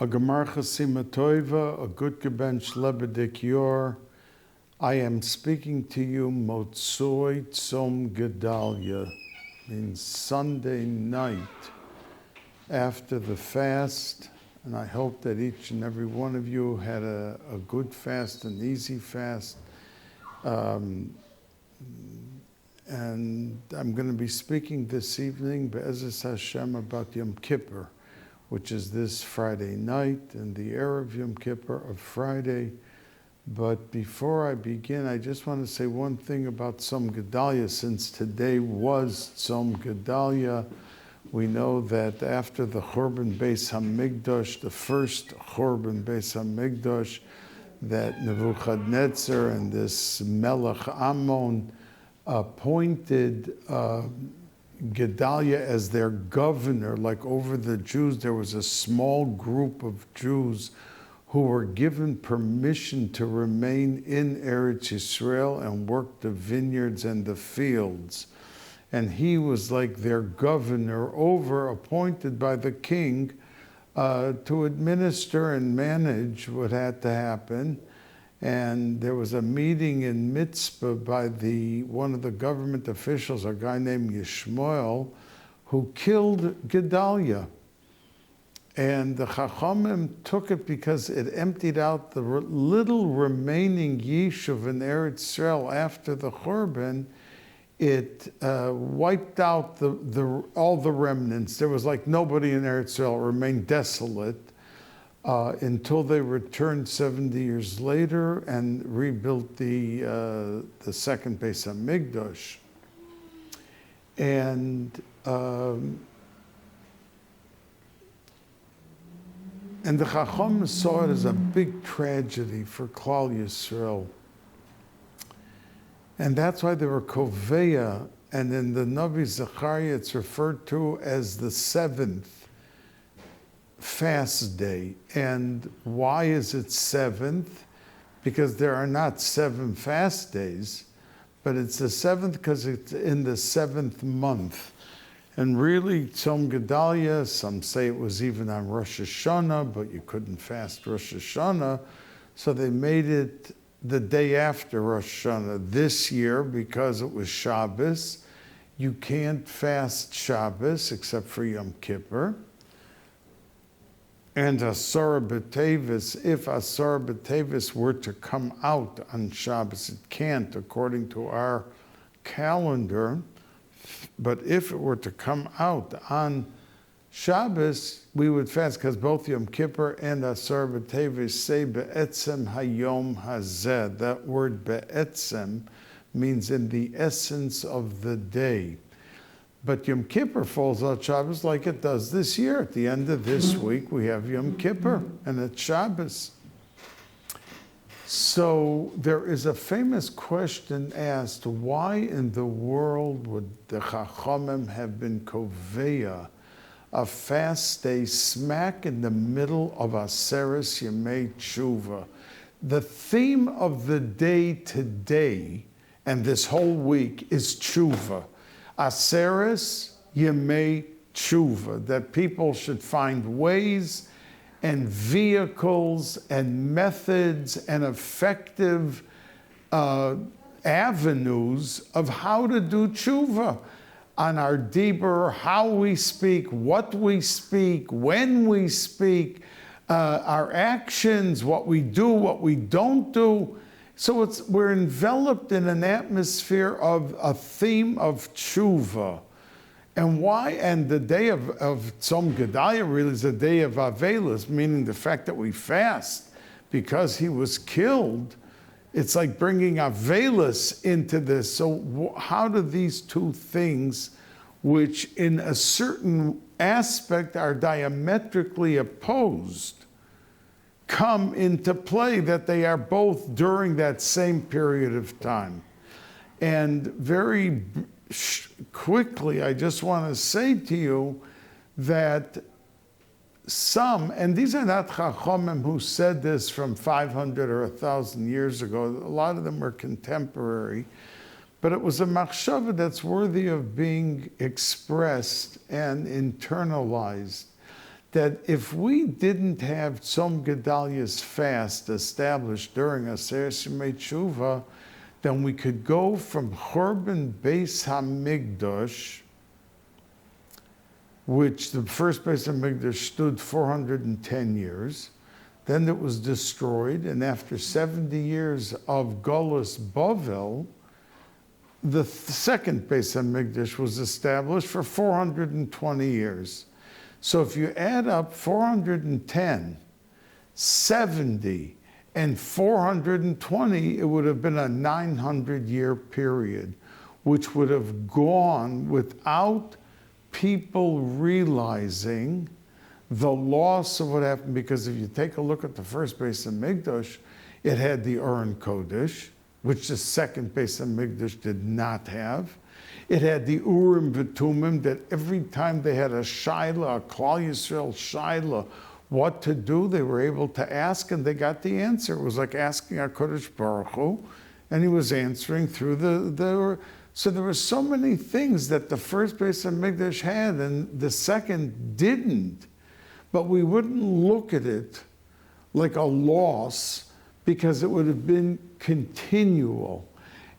A Gemar Chasima Toiva, a good Gebench Lebedik Yor. I am speaking to you Motzoi Tzom Gedalia, means Sunday night after the fast, and I hope that each and every one of you had a good fast, an easy fast. And I'm going to be speaking this evening, Be'ezus Hashem, about Yom Kippur, which is this Friday night and the Erev Yom Kippur of Friday. But before I begin, I just want to say one thing about Tzom Gedalia. Since today was Tzom Gedalia, we know that after the Churban Bais HaMikdash, the first Churban Bais HaMikdash, that Nebuchadnezzar and this Melech Ammon appointed Gedalia as their governor, like over the Jews. There was a small group of Jews who were given permission to remain in Eretz Yisrael and work the vineyards and the fields. And he was like their governor appointed by the king to administer and manage what had to happen. And there was a meeting in Mitzvah by one of the government officials, a guy named Yishmael, who killed Gedalia. And the Chachamim took it because it emptied out the little remaining Yishuv in Eretz Yisrael after the Churban. It wiped out all the remnants. There was like nobody in Eretz Yisrael. It remained desolate until they returned 70 years later and rebuilt the second Bais HaMikdash. And the Chacham saw it as a big tragedy for Klal Yisrael. And that's why they were Koveya, and in the Navi Zechariah it's referred to as the seventh fast day. And why is it seventh? Because there are not 7 fast days, but it's the seventh because it's in the 7th month. And really, Tzom Gedalia, some say it was even on Rosh Hashanah, but you couldn't fast Rosh Hashanah, so they made it the day after Rosh Hashanah. This year, because it was Shabbos, you can't fast Shabbos except for Yom Kippur. And Asar B'Tevis, if Asar B'Tevis were to come out on Shabbos, it can't according to our calendar. But if it were to come out on Shabbos, we would fast, because both Yom Kippur and Asar B'Tevis say Be'etzem Hayom Hazeh. That word Be'etzem means in the essence of the day. But Yom Kippur falls on Shabbos like it does this year. At the end of this week, we have Yom Kippur, and it's Shabbos. So there is a famous question asked, why in the world would the Chachamim have been Koveya, a fast day smack in the middle of Aseres Yemei Tshuva? The theme of the day today and this whole week is Tshuva. Aseres Yemei Tshuva, that people should find ways and vehicles and methods and effective avenues of how to do tshuva on our dibur, how we speak, what we speak, when we speak, our actions, what we do, what we don't do. So we're enveloped in an atmosphere of a theme of tshuva. And why? And the day of Tzom Gedalia really is the day of Avelis, meaning the fact that we fast because he was killed. It's like bringing Avelis into this. So how do these two things, which in a certain aspect are diametrically opposed, come into play, that they are both during that same period of time? And very quickly, I just want to say to you that some, and these are not Chachamim who said this from 500 or 1,000 years ago, a lot of them were contemporary, but it was a machshava that's worthy of being expressed and internalized, that if we didn't have Tzom Gedalia's fast established during Aseret Yemei Tshuva, then we could go from Churban Bais HaMikdash, which the first Bais HaMikdash stood 410 years. Then it was destroyed, and after 70 years of Golus Bavel, the second Bais HaMikdash was established for 420 years. So if you add up 410, 70, and 420, it would have been a 900-year period, which would have gone without people realizing the loss of what happened. Because if you take a look at the first Bais HaMikdash, it had the Aron Kodesh, which the second Bais HaMikdash did not have. It had the Urim V'Tumim, that every time they had a Shaila, a Klal Yisrael Shaila, what to do, they were able to ask, and they got the answer. It was like asking HaKadosh Baruch Hu, and he was answering through the so there were so many things that the first Bais HaMikdash had, and the second didn't. But we wouldn't look at it like a loss, because it would have been continual.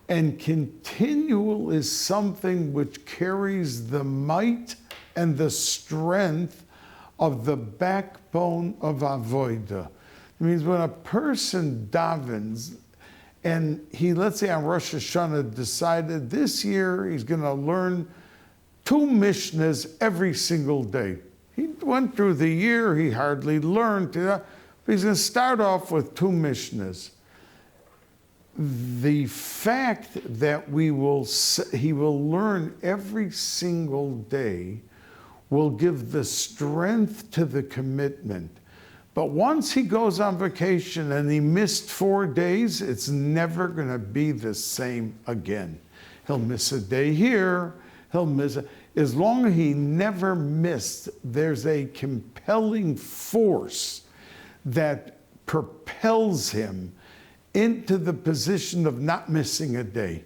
And continual is something which carries the might and the strength of the backbone of Avodah. It means when a person davens, and he, let's say on Rosh Hashanah, decided this year he's going to learn 2 Mishnahs every single day. He went through the year, he hardly learned, but he's going to start off with 2 Mishnahs. The fact that he will learn every single day will give the strength to the commitment. But once he goes on vacation and he missed 4 days, it's never going to be the same again. He'll miss a day here, he'll miss as long as he never missed, there's a compelling force that propels him into the position of not missing a day.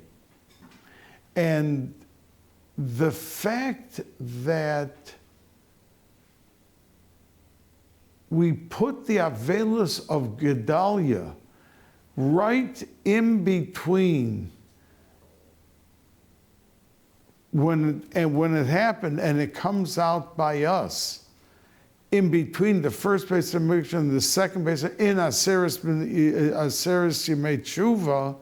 And the fact that we put the Avelis of Gedalia right in between when it happened, and it comes out by us, in between the first Bais HaMikdash and the second Bais in Aseret Yemei Tshuva,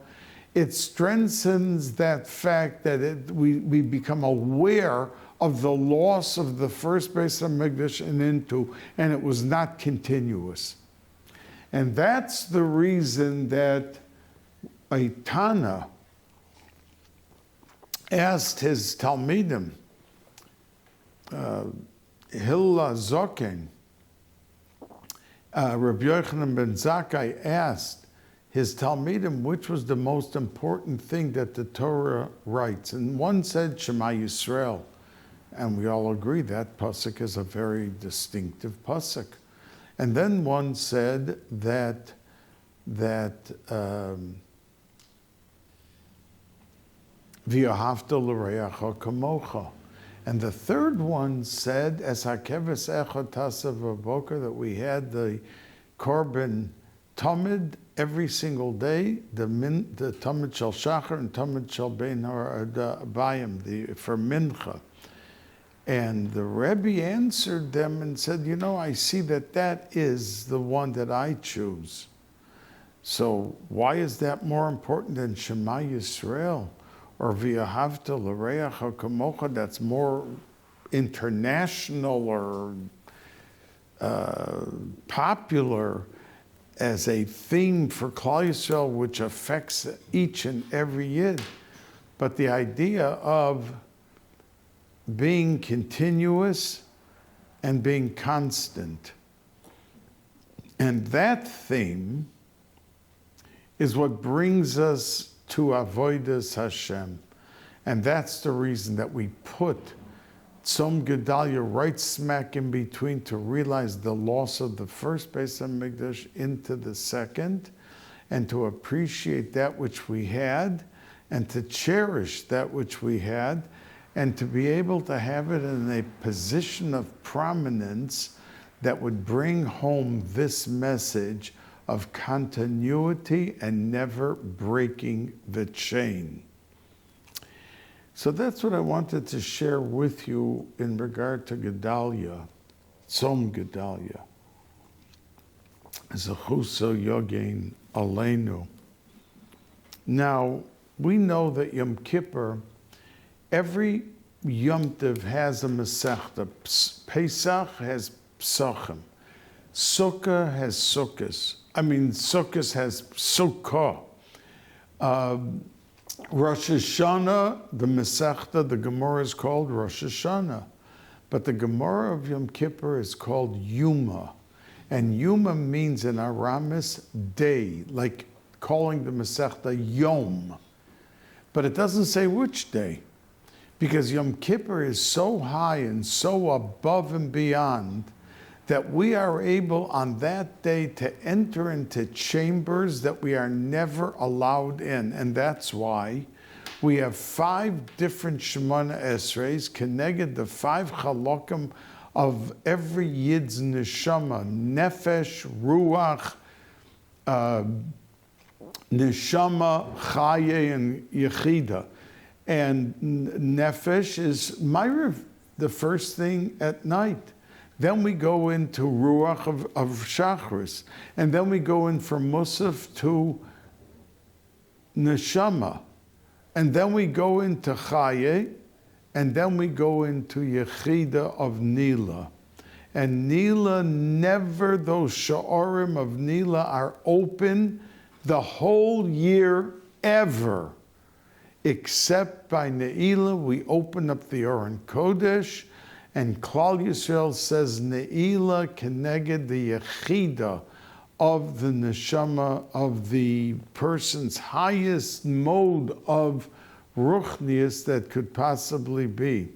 it strengthens that fact that we become aware of the loss of the first Bais HaMikdash and it was not continuous. And that's the reason that a Tana asked his Talmidim, Hilla Zoken, Rabbi Yochanan ben Zakkai asked his Talmidim which was the most important thing that the Torah writes. And one said Shema Yisrael. And we all agree that pasuk is a very distinctive pasuk. And then one said that V'yahavta l'reacha kamocha. And the third one said, as hakeves echad tasav v'boker, that we had the korban tamid every single day, the tamid shel shachar and tamid shel bein bayim, for mincha. And the Rebbe answered them and said, you know, I see that is the one that I choose. So why is that more important than Shema Yisrael? Or V'yahavta l'reacha kamocha, that's more international or popular as a theme for Klal Yisrael, which affects each and every Yid. But the idea of being continuous and being constant, and that theme is what brings us to Avodas Hashem. And that's the reason that we put Tzom Gedalia right smack in between, to realize the loss of the first Bais HaMikdash into the second, and to appreciate that which we had, and to cherish that which we had, and to be able to have it in a position of prominence that would bring home this message of continuity and never breaking the chain. So that's what I wanted to share with you in regard to Gedalia, Tzom Gedalia. Zechuso Yogein Aleinu. Now, we know that Yom Kippur, every Yom Tov has a Masechta. Pesach has Psachim. Sukkah has Sukkahs. Sukkahs has Sukkah. Rosh Hashanah, the Masechta, the Gemara is called Rosh Hashanah. But the Gemara of Yom Kippur is called Yuma. And Yuma means in Aramis, day, like calling the Masechta Yom. But it doesn't say which day. Because Yom Kippur is so high and so above and beyond that we are able on that day to enter into chambers that we are never allowed in. And that's why we have 5 different Shemona Esreis, connected the 5 Chalokim of every Yid's neshama, nefesh, ruach, neshama, chaye, and yechida. And nefesh is myriad, the first thing at night. Then we go into ruach of shachris. And then we go in from musaf to neshama. And then we go into chaye. And then we go into Yechida of Nila. And Nila never, those Sha'arim of Nila are open the whole year ever. Except by Ne'ilah, we open up the Aron Kodesh, and Klal Yisrael says Ne'ilah keneged the Yechida of the Neshama, of the person's highest mode of Ruchnius that could possibly be.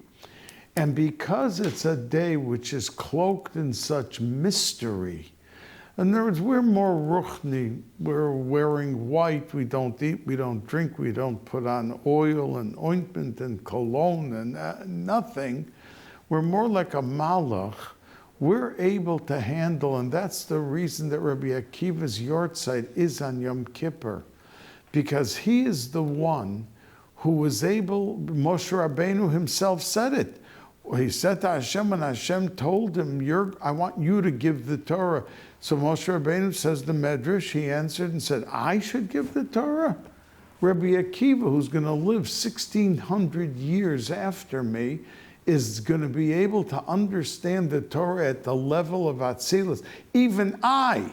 And because it's a day which is cloaked in such mystery, in other words, we're more Ruchni, we're wearing white, we don't eat, we don't drink, we don't put on oil and ointment and cologne and nothing. We're more like a malach. We're able to handle, and that's the reason that Rabbi Akiva's yortzeit is on Yom Kippur, because he is the one who was able, Moshe Rabbeinu himself said it. He said to Hashem, when Hashem told him, I want you to give the Torah. So Moshe Rabbeinu says the Medrash, he answered and said, I should give the Torah? Rabbi Akiva, who's going to live 1,600 years after me, is going to be able to understand the Torah at the level of Atzilus. Even I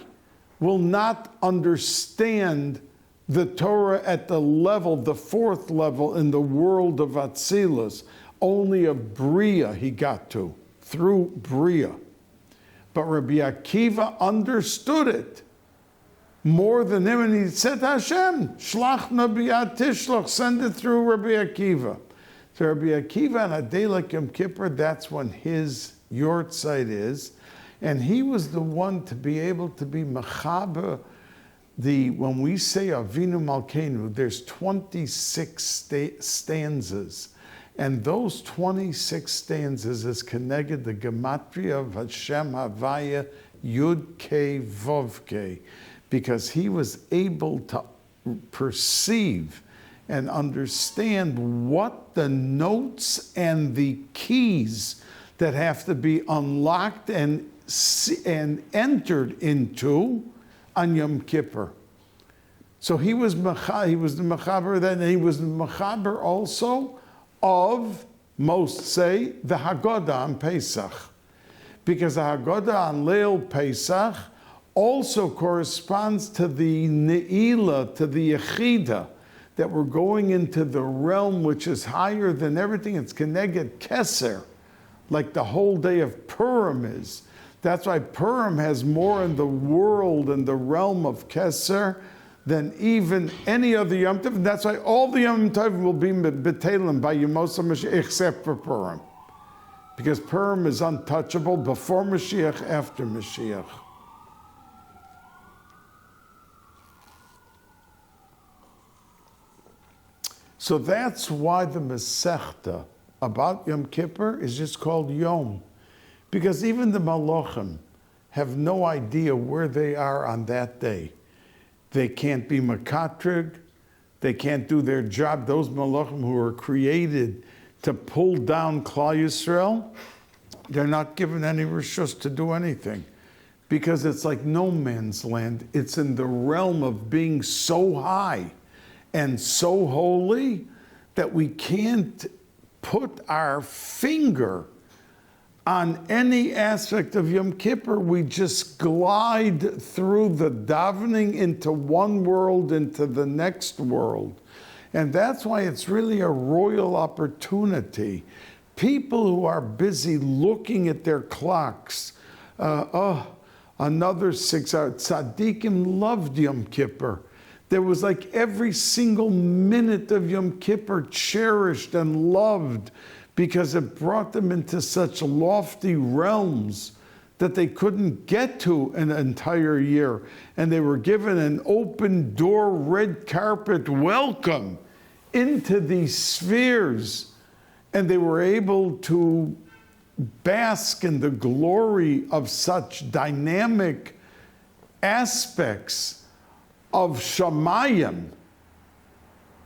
will not understand the Torah at the level, the 4th level in the world of Atzilus. Only of Bria he got to, through Bria. But Rabbi Akiva understood it more than him, and he said to Hashem, Shlach na biyad tishlach, send it through Rabbi Akiva. So Rabbi Akiva on a day like Yom Kippur, that's when his yortzeit is, and he was the one to be able to be mechaber. When we say Avinu Malkeinu, there's 26 stanzas. And those 26 stanzas is connected the gematria of Hashem Havaya Yud Kei Vov Kei, because he was able to perceive and understand what the notes and the keys that have to be unlocked and entered into on Yom Kippur. So he was the mechaber then, and he was the mechaber also of, most say, the Haggadah on Pesach. Because the Haggadah on Leil Pesach also corresponds to the Ne'ilah, to the Yechida, that we're going into the realm which is higher than everything. It's Keneged Keser, like the whole day of Purim is. That's why Purim has more in the world and the realm of Keser than even any other Yom Tov. And that's why all the Yom Tov will be betelim by Yemosah Mashiach, except for Purim. Because Purim is untouchable before Mashiach, after Mashiach. So that's why the Masechta about Yom Kippur is just called Yom. Because even the Malachim, have no idea where they are on that day. They can't be makatrig. They can't do their job. Those malachim who are created to pull down Klal Yisrael, they're not given any rishus to do anything. Because it's like no man's land. It's in the realm of being so high and so holy that we can't put our finger on any aspect of Yom Kippur. We just glide through the davening into one world, into the next world. And that's why it's really a royal opportunity. People who are busy looking at their clocks, another 6 hours. Tzaddikim loved Yom Kippur. There was like every single minute of Yom Kippur cherished and loved because it brought them into such lofty realms that they couldn't get to an entire year. And they were given an open door, red carpet welcome into these spheres. And they were able to bask in the glory of such dynamic aspects of Shamayim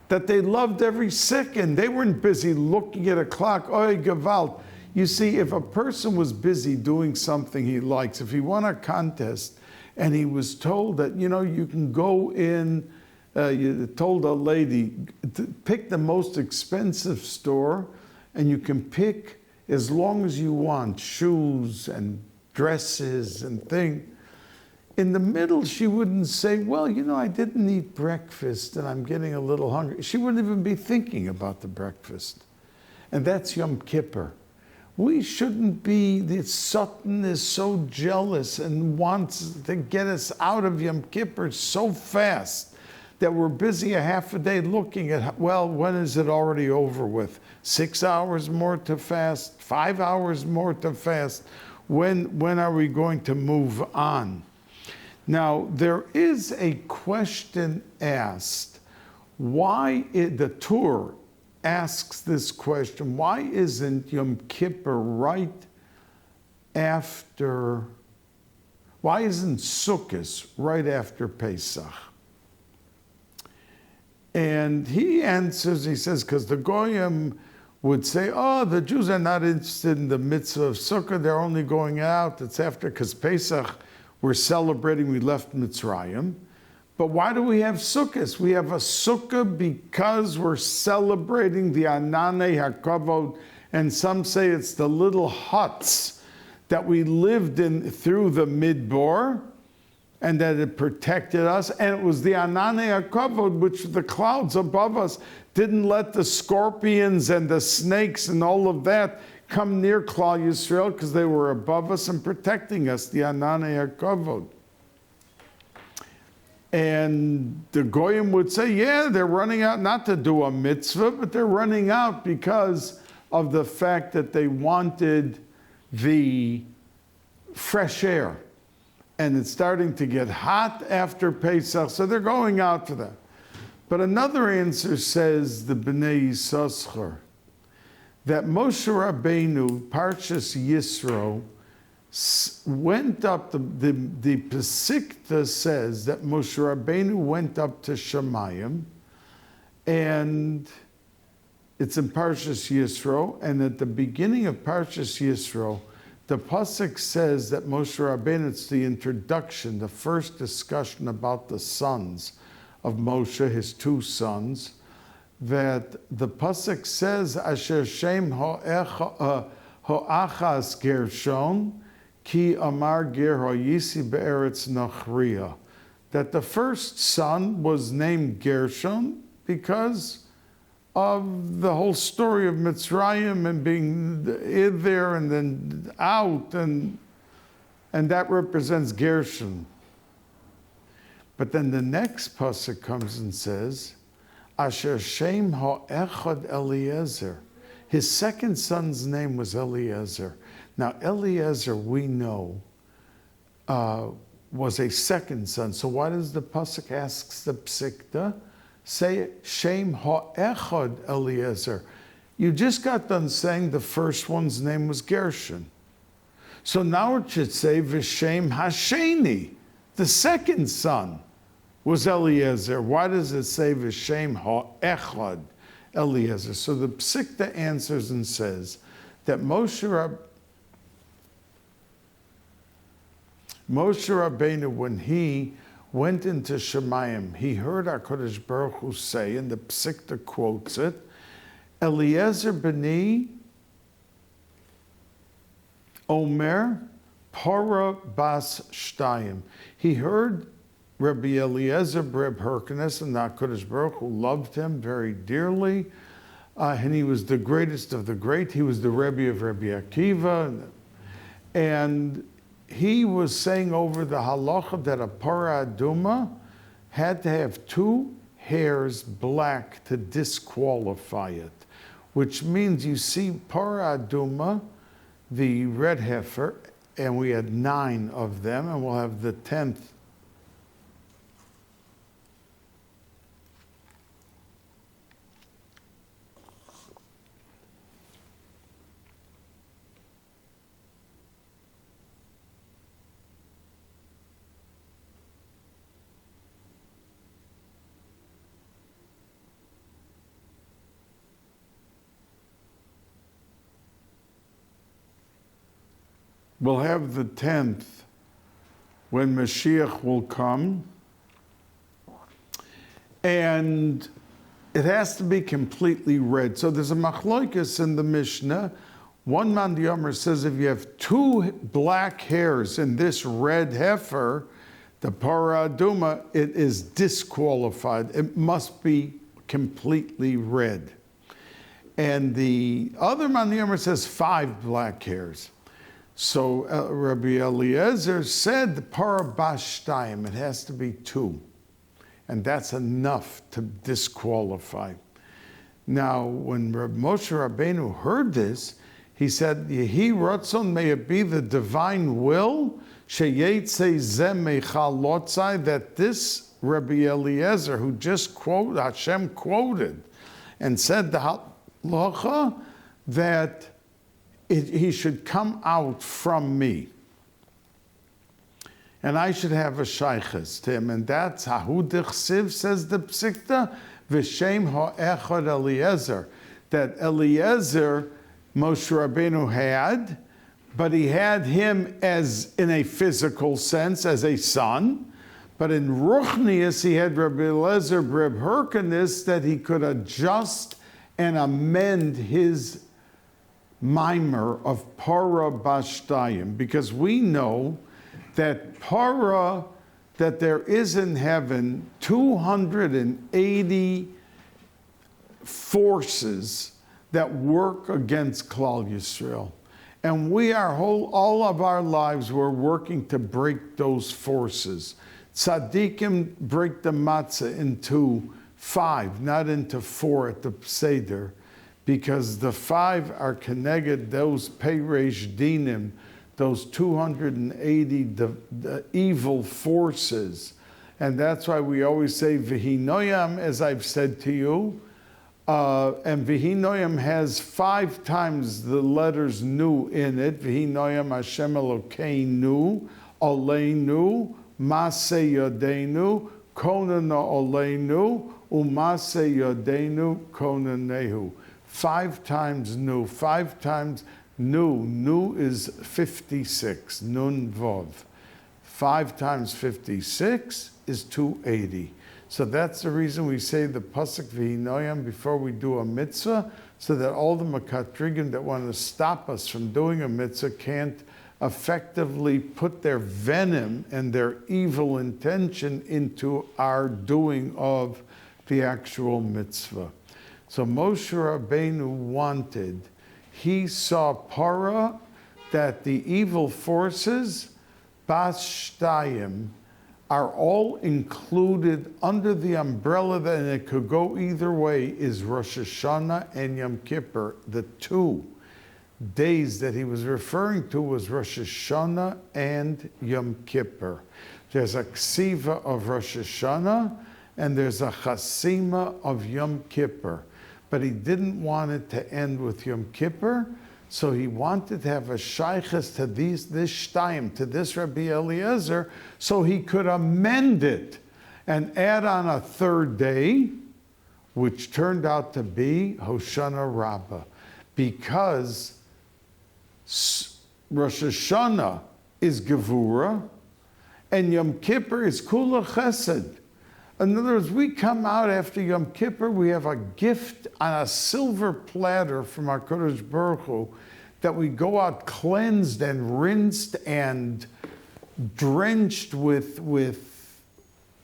that they loved every second. They weren't busy looking at a clock. Oy Gewalt. You see, if a person was busy doing something he likes, if he won a contest and he was told that, you can go in, you told a lady, to pick the most expensive store and you can pick as long as you want, shoes and dresses and things. In the middle, she wouldn't say, well, I didn't eat breakfast and I'm getting a little hungry. She wouldn't even be thinking about the breakfast. And that's Yom Kippur. We shouldn't be, the Satan is so jealous and wants to get us out of Yom Kippur so fast that we're busy a half a day looking at, well, when is it already over with? 6 hours more to fast, 5 hours more to fast. When are we going to move on? Now, there is a question asked. The Torah asks this question, why isn't Yom Kippur why isn't Sukkot right after Pesach? And he answers, he says, because the Goyim would say, the Jews are not interested in the mitzvah of Sukkah, they're only going out, it's after, because Pesach, we're celebrating, we left Mitzrayim. But why do we have Sukkot? We have a Sukkah because we're celebrating the Ananei HaKavod, and some say it's the little huts that we lived in through the Midbar, and that it protected us. And it was the Ananei HaKavod, which the clouds above us didn't let the scorpions and the snakes and all of that come near Klal Yisrael because they were above us and protecting us, the Ananei HaKavod. And the Goyim would say, yeah, they're running out not to do a mitzvah, but they're running out because of the fact that they wanted the fresh air. And it's starting to get hot after Pesach, so they're going out for that. But another answer says the Bnei Yissaschar, that Moshe Rabbeinu, Parshas Yisro, went up, the Pesikta says that Moshe Rabbeinu went up to Shamayim, and it's in Parshas Yisro, and at the beginning of Parshas Yisro, the Pasuk says that Moshe Rabbeinu, it's the introduction, the first discussion about the sons of Moshe, his two sons, that the Pasuk says, Asher Shem Ho'achas Gershon, Ki Amar Ger Ho'yisi Be'eretz Nachriya. That the first son was named Gershon because of the whole story of Mitzrayim and being in there and then out, and that represents Gershon. But then the next pasuk comes and says, Asher Shem Ha'echad Eliezer. His second son's name was Eliezer. Now Eliezer, we know, was a second son. So why does the pasuk asks the Pesikta? Say Shem Ha'echad Eliezer. You just got done saying the first one's name was Gershon. So now it should say V'Shem Hasheni. The second son was Eliezer. Why does it say V'Shem Ha'echad Eliezer? So the Psikta answers and says that Moshe Rabbeinu, when he went into Shemayim, he heard HaKadosh Baruch Hu say, and the Psikta quotes it, Eliezer b'ni Omer Para bas Shtayim. He heard Rabbi Eliezer Breb Hyrcanus, and HaKadosh Baruch Hu loved him very dearly, and he was the greatest of the great. He was the Rebbe of Rabbi Akiva, and he was saying over the halacha that a para aduma had to have 2 hairs black to disqualify it, which means you see para aduma, the red heifer, and we had 9 of them, and we'll have the 10th. We'll have the 10th when Mashiach will come. And it has to be completely red. So there's a machloikus in the Mishnah. One man Yomer says if you have 2 black hairs in this red heifer, the para aduma, it is disqualified. It must be completely red. And the other man Yomer says 5 black hairs. So Rabbi Eliezer said the para bas shtayim, it has to be 2. And that's enough to disqualify. Now, when Rabbi Moshe Rabbeinu heard this, he said, Yehi ratzon, may it be the divine will, sheyetze zeh meichal lotzai, that this Rabbi Eliezer, who just quoted, Hashem quoted, and said the halacha, that he should come out from me. And I should have a shaykhis to him. And that's Hahu Dichsiv, says the Psikta, V'Shem Ha'echad Eliezer. That Eliezer, Moshe Rabbeinu had, but he had him as in a physical sense, as a son. But in Ruchnius, he had Rabbi Eliezer Breb Hyrcanus, that he could adjust and amend his mimer of para bas shtayim, because we know that para, that there is in heaven 280 forces that work against Klal Yisrael. And we are all of our lives, we're working to break those forces. Tzaddikim break the matzah into 5, not into 4 at the Seder, because the 5 are connected, those Peiresh Dinim, those 280 the evil forces. And that's why we always say V'hinoyam, as I've said to you, and V'hinoyam has 5 times the letters Nu in it. V'hinoyam Hashem Elokeinu, Oleinu, Maseh Yodeinu, Konana Oleinu, Umaseh Yodeinu, Konanehu. 5 times Nu, 5 times Nu. Nu is 56, Nun Vov. 5 times 56 is 280. So that's the reason we say the Pasuk V'hinoyam before we do a mitzvah, so that all the Makatrigim that want to stop us from doing a mitzvah can't effectively put their venom and their evil intention into our doing of the actual mitzvah. So Moshe Rabbeinu wanted, he saw para, that the evil forces, bas shtayim, are all included under the umbrella, that, and it could go either way, is Rosh Hashanah and Yom Kippur. The 2 days that he was referring to was Rosh Hashanah and Yom Kippur. There's a ksiva of Rosh Hashanah, and there's a chasima of Yom Kippur. But he didn't want it to end with Yom Kippur, So he wanted to have a shaykhs to this shtayim, to this Rabbi Eliezer, so he could amend it and add on a third day, which turned out to be Hoshana Rabbah, because Rosh Hashanah is Gevura, and Yom Kippur is Kula Chesed. In other words, we come out after Yom Kippur, we have a gift on a silver platter from our Kodesh Baruch Hu, that we go out cleansed and rinsed and drenched with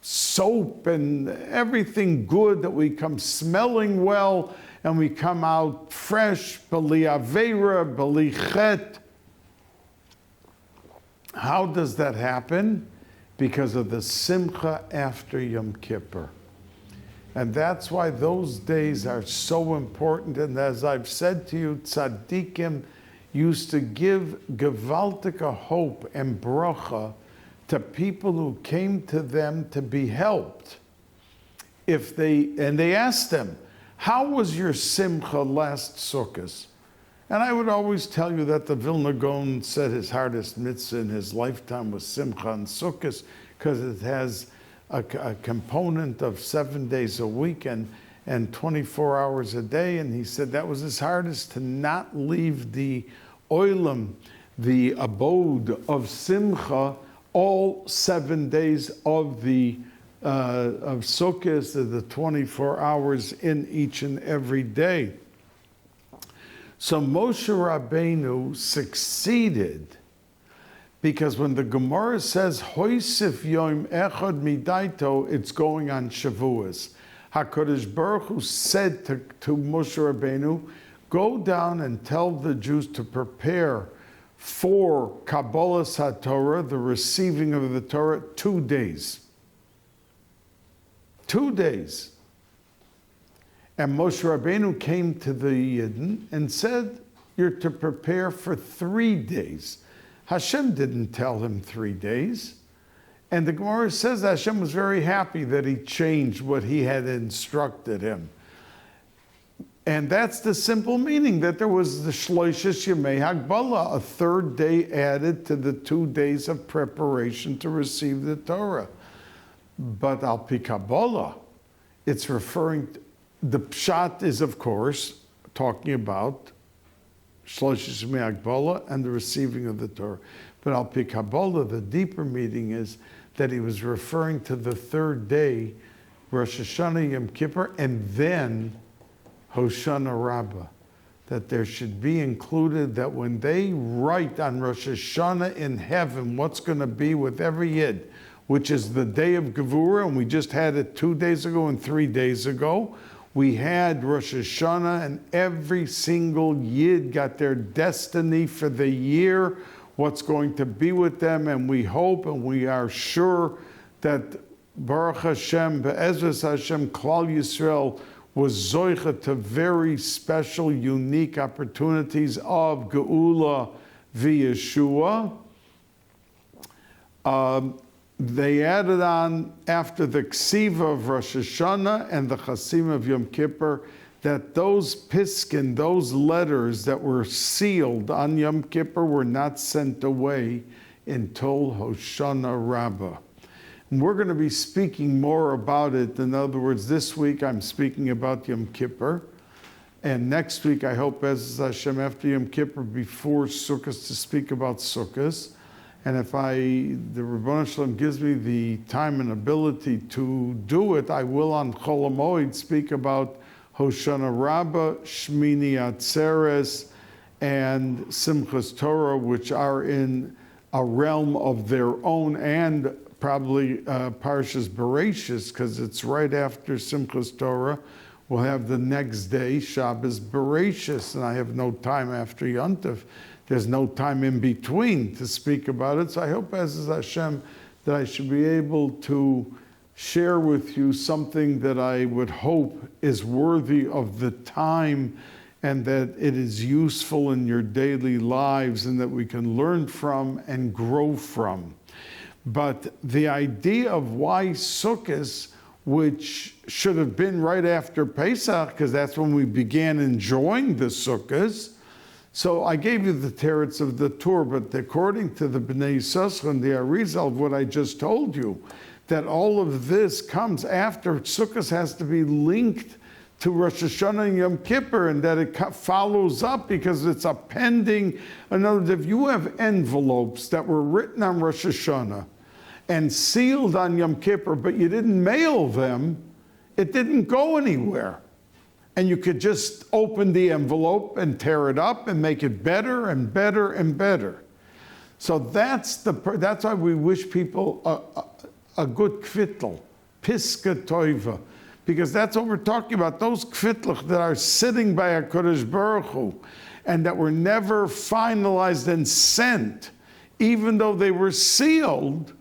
soap and everything good, that we come smelling well, and we come out fresh, b'li aveira, b'li chet. How does that happen? Because of the simcha after Yom Kippur. And that's why those days are so important. And as I've said to you, tzaddikim used to give gewaltige hope and bracha to people who came to them to be helped. And they asked them, how was your simcha last Sukkot? And I would always tell you that the Vilna Gaon said his hardest mitzvah in his lifetime was Simcha and Sukkot, because it has a component of 7 days a week and 24 hours a day. And he said that was his hardest, to not leave the oilam, the abode of Simcha, all 7 days of the of Sukkot, the 24 hours in each and every day. So Moshe Rabbeinu succeeded, because when the Gemara says Hoisif Yom Echad Midaito, it's going on Shavuos. HaKadosh Baruch Hu said to Moshe Rabbeinu, go down and tell the Jews to prepare for Kabbalas HaTorah, the receiving of the Torah, 2 days. 2 days. And Moshe Rabbeinu came to the Yidden and said, you're to prepare for 3 days. Hashem didn't tell him 3 days. And the Gemara says that Hashem was very happy that he changed what he had instructed him. And that's the simple meaning, that there was the Shloishes Yemei Hagbala, a 3rd day added to the 2 days of preparation to receive the Torah. But Al Pi Kabbalah, it's referring to, the Pshat is, of course, talking about Shloishes Yemei Hagbala and the receiving of the Torah. But Al Pi Kabbalah, the deeper meaning is that he was referring to the 3rd day, Rosh Hashanah Yom Kippur, and then Hoshana Rabbah. That there should be included that when they write on Rosh Hashanah in heaven what's going to be with every Yid, which is the day of Gevurah, and we just had it 2 days ago and 3 days ago. We had Rosh Hashanah, and every single Yid got their destiny for the year, what's going to be with them, and we hope and we are sure that Baruch Hashem, Be'ezras Hashem, Klal Yisrael was zoicha to very special, unique opportunities of Geula via Yeshua. They added on, after the Ksiva of Rosh Hashanah and the Chasim of Yom Kippur, that those piskin, those letters that were sealed on Yom Kippur were not sent away until Hoshana Rabbah. And we're going to be speaking more about it. In other words, this week I'm speaking about Yom Kippur. And next week, I hope, as Hashem, after Yom Kippur, before Sukkot, to speak about Sukkot. And if the Rebbeinu Shalom gives me the time and ability to do it, I will on Chol HaMoed speak about Hoshana Rabbah, Shmini Atzeres, and Simchas Torah, which are in a realm of their own, and probably Parshas Bereshis, because it's right after Simchas Torah. We'll have the next day, Shabbos Bereshis, and I have no time after Yontif. There's no time in between to speak about it. So I hope, as is Hashem, that I should be able to share with you something that I would hope is worthy of the time, and that it is useful in your daily lives, and that we can learn from and grow from. But the idea of why Sukkot, which should have been right after Pesach, because that's when we began enjoying the Sukkot, So I gave you the teretz of the Torah, but according to the Bnei Yissaschar and the Arizal of what I just told you, that all of this comes after Sukkot has to be linked to Rosh Hashanah and Yom Kippur, and that it follows up because it's a pending. In other words, if you have envelopes that were written on Rosh Hashanah and sealed on Yom Kippur, but you didn't mail them, it didn't go anywhere. And you could just open the envelope and tear it up and make it better and better and better. So that's why we wish people a good kvittel, piska toiva, because that's what we're talking about, those kvittlach that are sitting by HaKadosh Baruch Hu and that were never finalized and sent, even though they were sealed,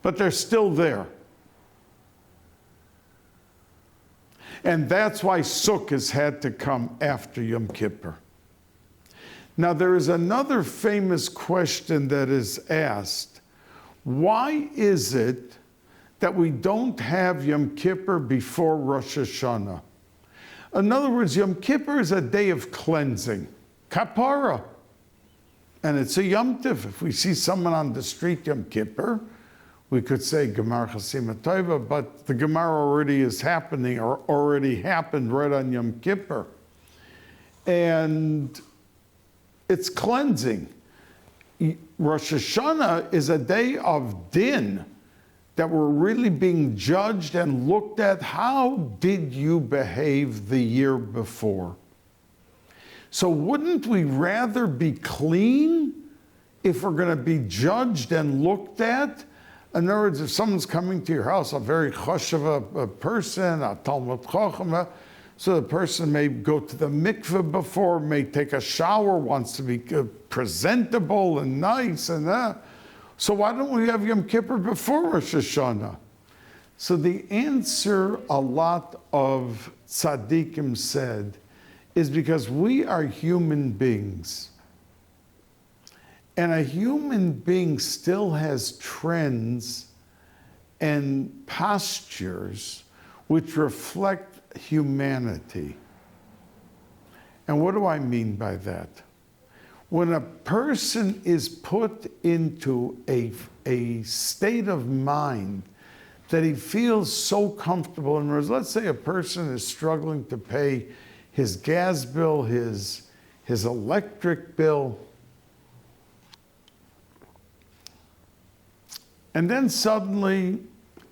but they're still there. And that's why Sukkot had to come after Yom Kippur. Now there is another famous question that is asked. Why is it that we don't have Yom Kippur before Rosh Hashanah? In other words, Yom Kippur is a day of cleansing, kapara. And it's a Yom Tiv. If we see someone on the street Yom Kippur, we could say Gemar Chasima Tova, but the Gemara already is happening, or already happened right on Yom Kippur. And it's cleansing. Rosh Hashanah is a day of din, that we're really being judged and looked at. How did you behave the year before? So wouldn't we rather be clean if we're going to be judged and looked at? In other words, if someone's coming to your house, a very choshev person, a Talmud Chacham, so the person may go to the mikveh before, may take a shower, wants to be presentable and nice and that. So why don't we have Yom Kippur before Rosh Hashanah? So the answer a lot of tzaddikim said is because we are human beings. And a human being still has trends and postures which reflect humanity. And what do I mean by that? When a person is put into a state of mind that he feels so comfortable, in words, let's say a person is struggling to pay his gas bill, his electric bill, and then suddenly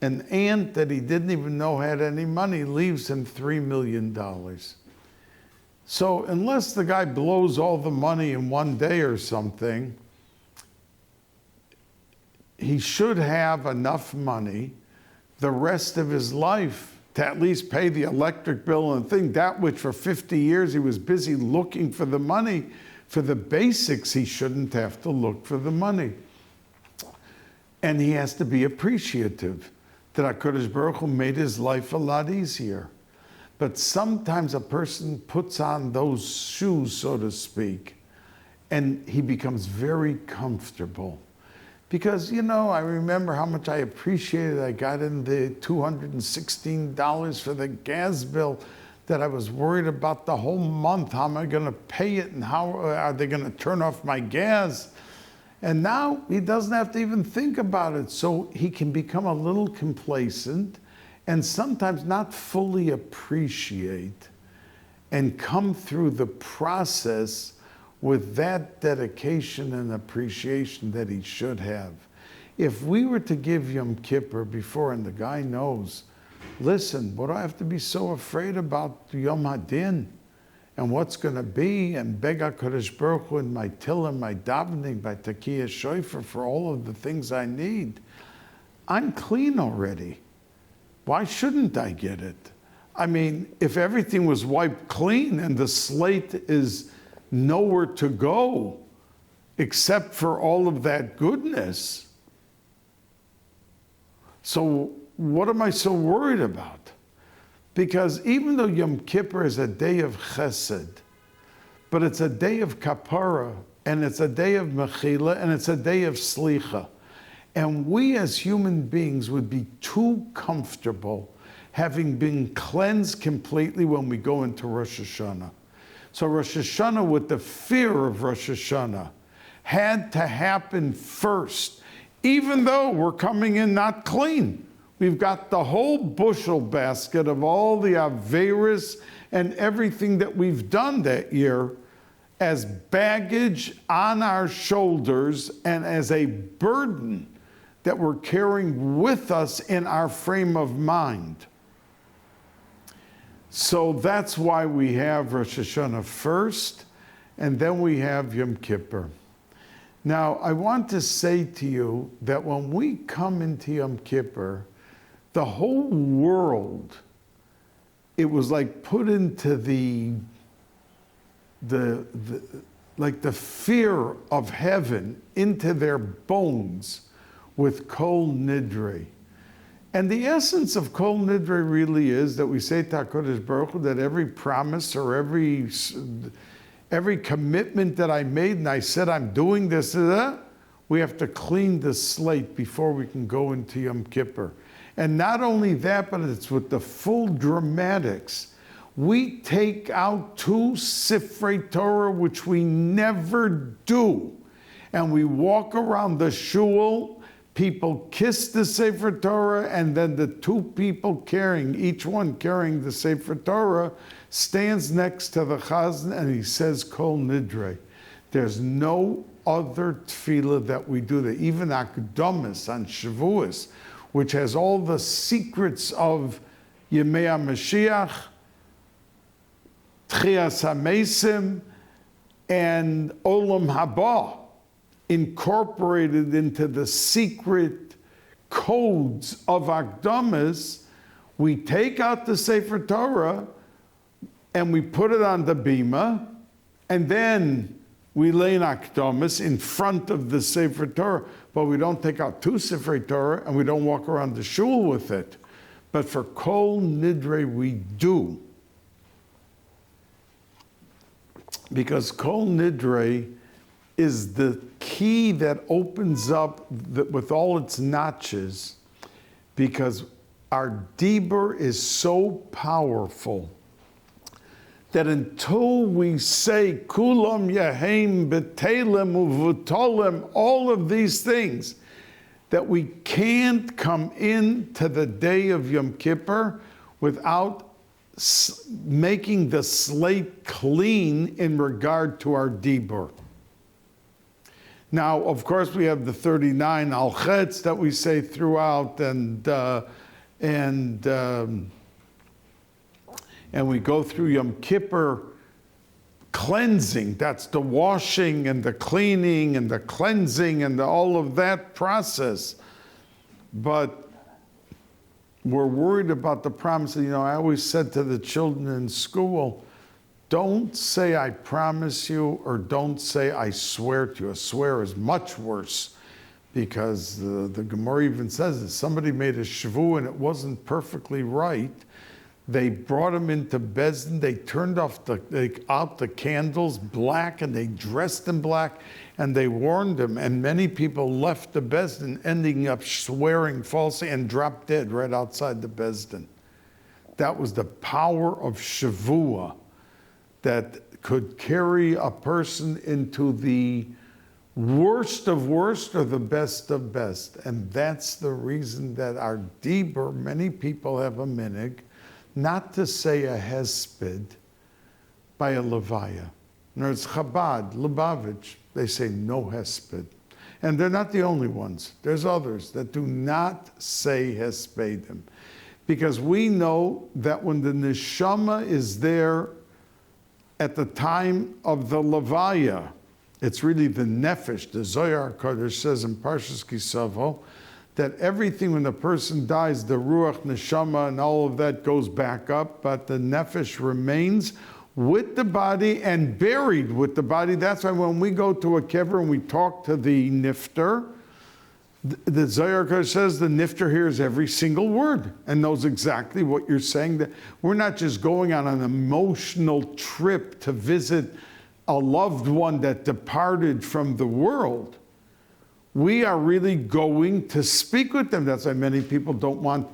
an aunt that he didn't even know had any money leaves him $3 million. So unless the guy blows all the money in one day or something, he should have enough money the rest of his life to at least pay the electric bill and thing, that which for 50 years he was busy looking for the money. For the basics, he shouldn't have to look for the money. And he has to be appreciative that HaKadosh Baruch Hu made his life a lot easier. But sometimes a person puts on those shoes, so to speak, and he becomes very comfortable. Because, you know, I remember how much I appreciated. I got in the $216 for the gas bill that I was worried about the whole month. How am I going to pay it, and how are they going to turn off my gas? And now he doesn't have to even think about it. So he can become a little complacent and sometimes not fully appreciate and come through the process with that dedication and appreciation that he should have. If we were to give Yom Kippur before, and the guy knows, listen, what do I have to be so afraid about Yom Hadin and what's going to be, and beg HaKadosh Baruch Hu in my Tillim, my davening, by Takiyah Shofar for all of the things I need. I'm clean already. Why shouldn't I get it? I mean, if everything was wiped clean and the slate is nowhere to go except for all of that goodness, so what am I so worried about? Because even though Yom Kippur is a day of chesed, but it's a day of kapara, and it's a day of mechila, and it's a day of slicha. And we as human beings would be too comfortable having been cleansed completely when we go into Rosh Hashanah. So Rosh Hashanah, with the fear of Rosh Hashanah, had to happen first, even though we're coming in not clean. We've got the whole bushel basket of all the Averis and everything that we've done that year as baggage on our shoulders and as a burden that we're carrying with us in our frame of mind. So that's why we have Rosh Hashanah first, and then we have Yom Kippur. Now, I want to say to you that when we come into Yom Kippur, the whole world, it was like put into the fear of heaven into their bones with Kol Nidre. And the essence of Kol Nidre really is that we say to HaKadosh Baruch Hu that every promise or every commitment that I made and I said I'm doing this, we have to clean the slate before we can go into Yom Kippur. And not only that, but it's with the full dramatics. We take out 2 Sifrei Torah, which we never do. And we walk around the shul, people kiss the Sefer Torah, and then the 2 people carrying, each one carrying the Sefer Torah, stands next to the Chazan and he says Kol Nidre. There's no other tefillah that we do that. Even Akdamis on Shavuos, which has all the secrets of Yemei HaMashiach, Tchias HaMesim, and Olam Haba, incorporated into the secret codes of Akdamis. We take out the Sefer Torah and we put it on the bima, and then we lay an Akdamis in front of the Sefer Torah, but we don't take out 2 Sifrei Torah and we don't walk around the shul with it. But for Kol Nidre we do. Because Kol Nidre is the key that opens up with all its notches, because our dibur is so powerful that until we say kulam yahem betelem uvutolem, all of these things, that we can't come into the day of Yom Kippur without making the slate clean in regard to our dibur. Now, of course, we have the 39 al-chetz that we say throughout, and we go through Yom Kippur cleansing. That's the washing and the cleaning and the cleansing and all of that process. But we're worried about the promise. You know, I always said to the children in school, don't say I promise you, or don't say I swear to you. A swear is much worse, because the Gemara even says that somebody made a shvu and it wasn't perfectly right. They brought him into Bezdin, they turned out the candles black, and they dressed him black, and they warned him, and many people left the Bezdin, ending up swearing falsely and dropped dead right outside the Bezdin. That was the power of Shavua that could carry a person into the worst of worst or the best of best. And that's the reason that our dibur, many people have a minig, not to say a hesped by a levaya. In other words, Chabad, Lubavitch, they say no hesped. And they're not the only ones. There's others that do not say hespedim. Because we know that when the neshama is there at the time of the levaya, it's really the nefesh. The Zohar Kodesh says in Parshas Kisavo that everything when the person dies, the ruach, neshama, and all of that goes back up, but the nefesh remains with the body and buried with the body. That's why when we go to a kever and we talk to the nifter, the Zohar Kodesh says the nifter hears every single word and knows exactly what you're saying. That we're not just going on an emotional trip to visit a loved one that departed from the world. We are really going to speak with them. That's why many people don't want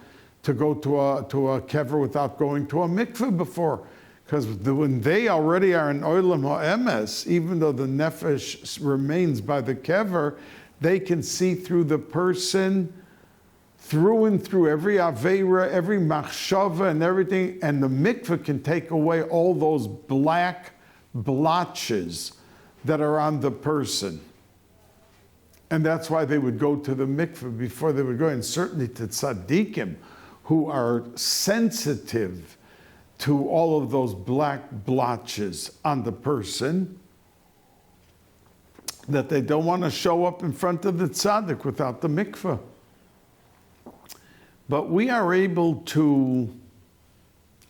to go to a kever without going to a mikveh before, Because when they already are in Olam HaEmes, even though the nefesh remains by the kever, they can see through the person, through and through, every aveira, every machshava and everything, and the mikveh can take away all those black blotches that are on the person. And that's why they would go to the mikveh before they would go, and certainly to tzaddikim, who are sensitive to all of those black blotches on the person, that they don't want to show up in front of the tzaddik without the mikveh. But we are able to,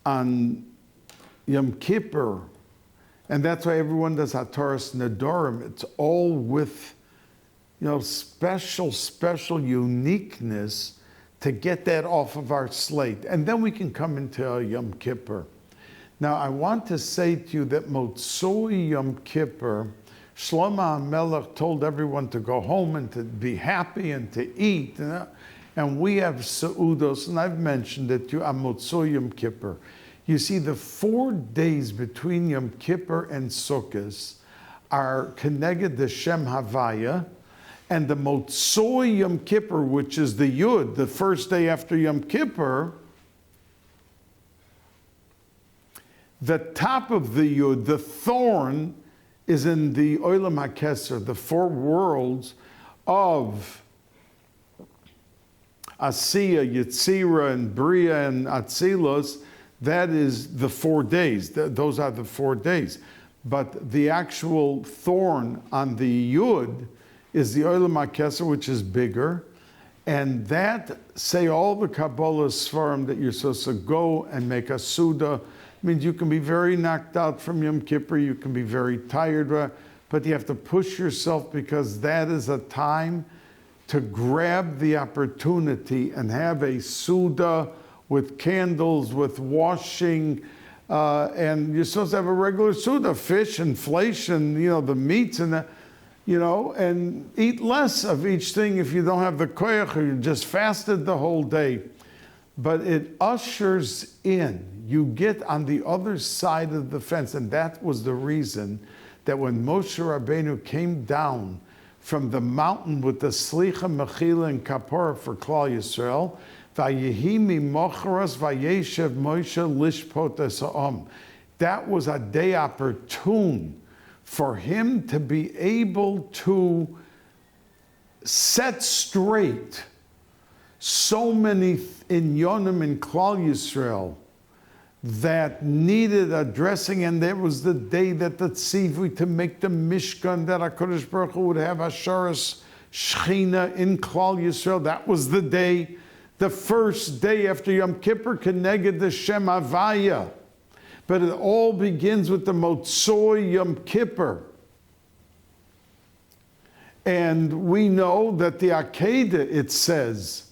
on Yom Kippur, and that's why everyone does HaToras Nedorim, it's all with, special uniqueness to get that off of our slate. And then we can come into Yom Kippur. Now, I want to say to you that Motzoi Yom Kippur, Shlomo HaMelech told everyone to go home and to be happy and to eat. And we have Seudos, and I've mentioned it to you, on Motzoi Yom Kippur. You see, the 4 days between Yom Kippur and Sukkot are Keneged the Shem Havaya, and the Motzoi Yom Kippur, which is the Yud, the first day after Yom Kippur, the top of the Yud, the thorn, is in the Olam HaKeser, the 4 worlds of Asiya, Yetzira, and Bria, and Atzilus. That is the 4 days. Those are the 4 days. But the actual thorn on the Yud is the Olam HaKeser, which is bigger. And that, say all the Kabbalah Sfarim that you're supposed to go and make a Suda, means you can be very knocked out from Yom Kippur, you can be very tired, but you have to push yourself, because that is a time to grab the opportunity and have a Suda with candles, with washing, and you're supposed to have a regular Suda, fish and flesh and, the meats and that, and eat less of each thing if you don't have the koyach or you just fasted the whole day. But it ushers in, you get on the other side of the fence. And that was the reason that when Moshe Rabbeinu came down from the mountain with the Slicha, Mechila, and Kapora for Klal Yisrael, Vayehi mimocharas vayeshev Moshe lishpot es ha'am. That was a day opportune for him to be able to set straight so many inyonim in Klal Yisrael that needed addressing, and that was the day that the tzivui to make the Mishkan, that HaKadosh Baruch Hu would have Asharas Shechina in Klal Yisrael. That was the day, the first day after Yom Kippur, Keneged the Shem Havaya. But it all begins with the Motzoi Yom Kippur. And we know that the Akedah, it says,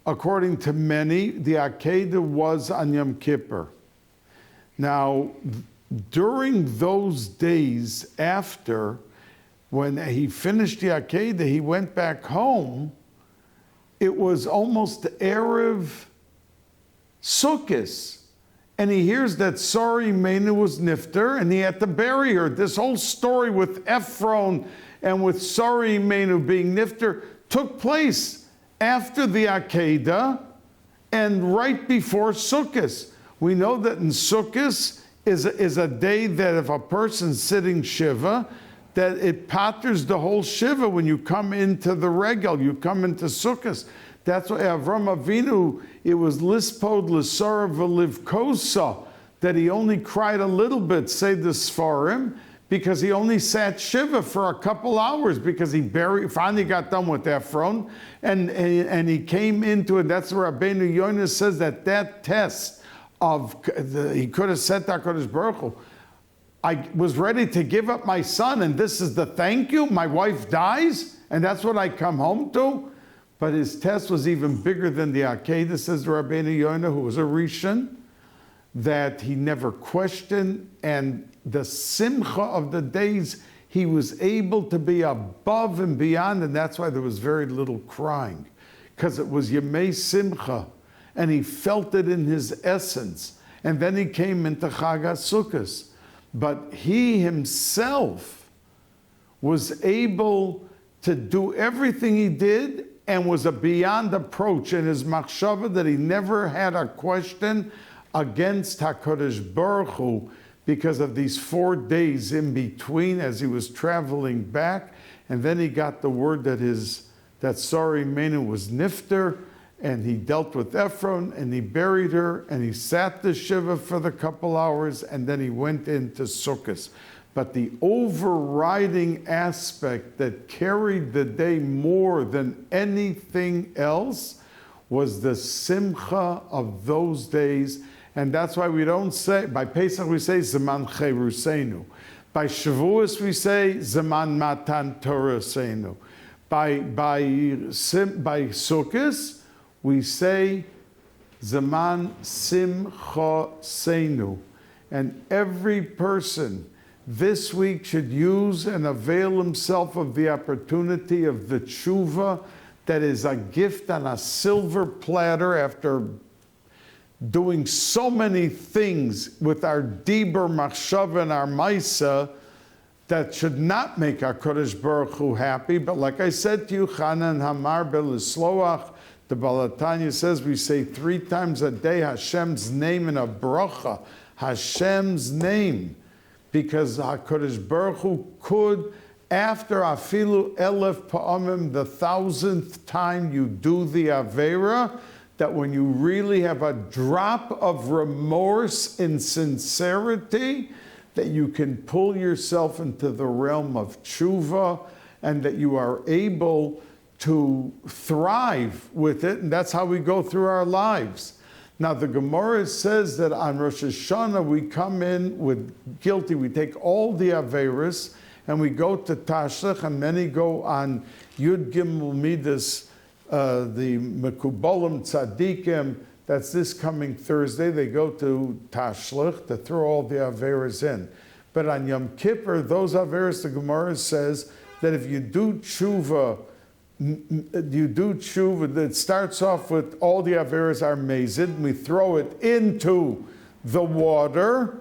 according to many, the Akedah was on Yom Kippur. Now, during those days after, when he finished the Akedah, he went back home, it was almost Erev Sukkot. And he hears that Sari Imenu was nifter, and he had to bury her. This whole story with Ephron and with Sari Imenu being nifter took place after the Akedah and right before Sukkot. We know that in Sukkot is a day that if a person's sitting Shiva, that it patters the whole Shiva when you come into the regel, you come into Sukkot. That's why Avram Avinu, it was lispod l'sara v'livkosa, that he only cried a little bit, say the Sfarim, because he only sat Shiva for a couple hours, because he finally got done with Ephron, and he came into it. That's where Rabbeinu Yonah says that test of, he could have said to HaKadosh Baruch Hu, I was ready to give up my son, and this is the thank you, my wife dies, and that's what I come home to? But his test was even bigger than the Akedah, says Rabbeinu Yonah, who was a Rishon, that he never questioned, and the simcha of the days, he was able to be above and beyond, and that's why there was very little crying, because it was Yemei Simcha, and he felt it in his essence. And then he came into Chag HaSukkos. But he himself was able to do everything he did and was a beyond approach in his machshava that he never had a question against HaKadosh Baruch Hu because of these 4 days in between as he was traveling back. And then he got the word that Sari Mena was nifter, and he dealt with Ephron, and he buried her, and he sat the Shiva for the couple hours, and then he went into Sukkot. But the overriding aspect that carried the day more than anything else was the simcha of those days. And that's why we don't say, by Pesach we say, Zaman Cheruseinu. By Shavuos we say, Zaman Matan Toraseinu. By Sukkot, we say, Zaman Simcha Seinu. And every person this week should use and avail himself of the opportunity of the tshuva that is a gift on a silver platter after doing so many things with our Dibur, Machshava, and our Maisa that should not make our Kodesh Baruch Hu happy. But like I said to you, Chanan Hamar Belisloach, the Balatanya says we say 3 times a day Hashem's name in a bracha, Hashem's name, because HaKadosh Baruch Hu could, after afilu elef pa'amim, the 1,000th time you do the Avera, that when you really have a drop of remorse in sincerity, that you can pull yourself into the realm of tshuva, and that you are able to thrive with it, and that's how we go through our lives. Now, the Gemara says that on Rosh Hashanah we come in with guilty. We take all the Averis and we go to Tashlech, and many go on Yud Gimel Midas, the Mekubalim Tzadikim. That's this coming Thursday. They go to Tashlech to throw all the Averis in. But on Yom Kippur, those Averis, the Gemara says that if you do tshuva, that starts off with all the Averis are mazid, and we throw it into the water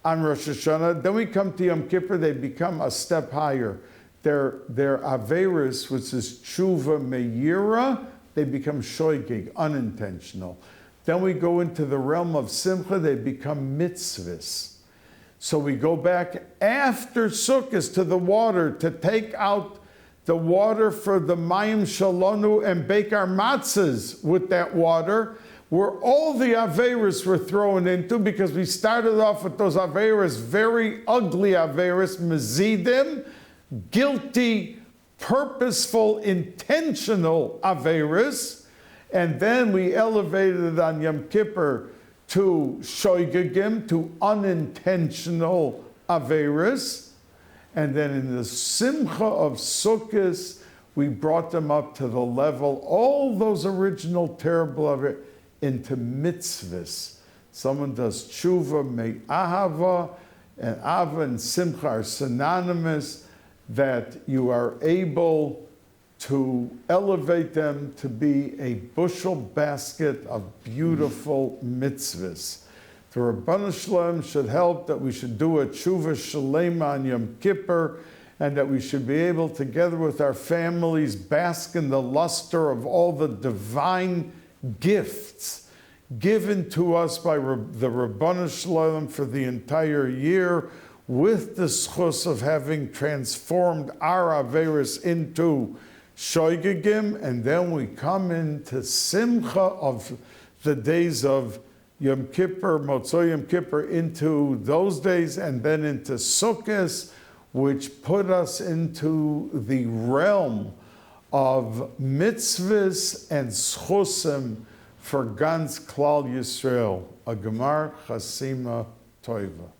on Rosh Hashanah. Then we come to Yom Kippur, they become a step higher. Their Averis, which is tshuva meira, they become shoigig, unintentional. Then we go into the realm of simcha, they become mitzvahs. So we go back after Sukkot to the water to take out the water for the mayim shalonu and bake our matzahs with that water, where all the Averis were thrown into, because we started off with those Averis, very ugly Averis, mezidim, guilty, purposeful, intentional Averis, and then we elevated it on Yom Kippur to shoigagim, to unintentional Averis. And then in the simcha of Sukkot, we brought them up to the level, all those original terrible of it, into mitzvahs. Someone does tshuva, may ahava, and ava and simcha are synonymous, that you are able to elevate them to be a bushel basket of beautiful mitzvahs. The Rabban Shalom should help that we should do a tshuva shalema on Yom Kippur, and that we should be able, together with our families, bask in the luster of all the divine gifts given to us by the Rabban Shalom for the entire year, with the schus of having transformed our Averis into shoigagim, and then we come into simcha of the days of Yom Kippur, Motzoi Yom Kippur, into those days, and then into Sukkot, which put us into the realm of mitzvahs and schusim for Gans Klal Yisrael, a Gemar Chasima Toiva.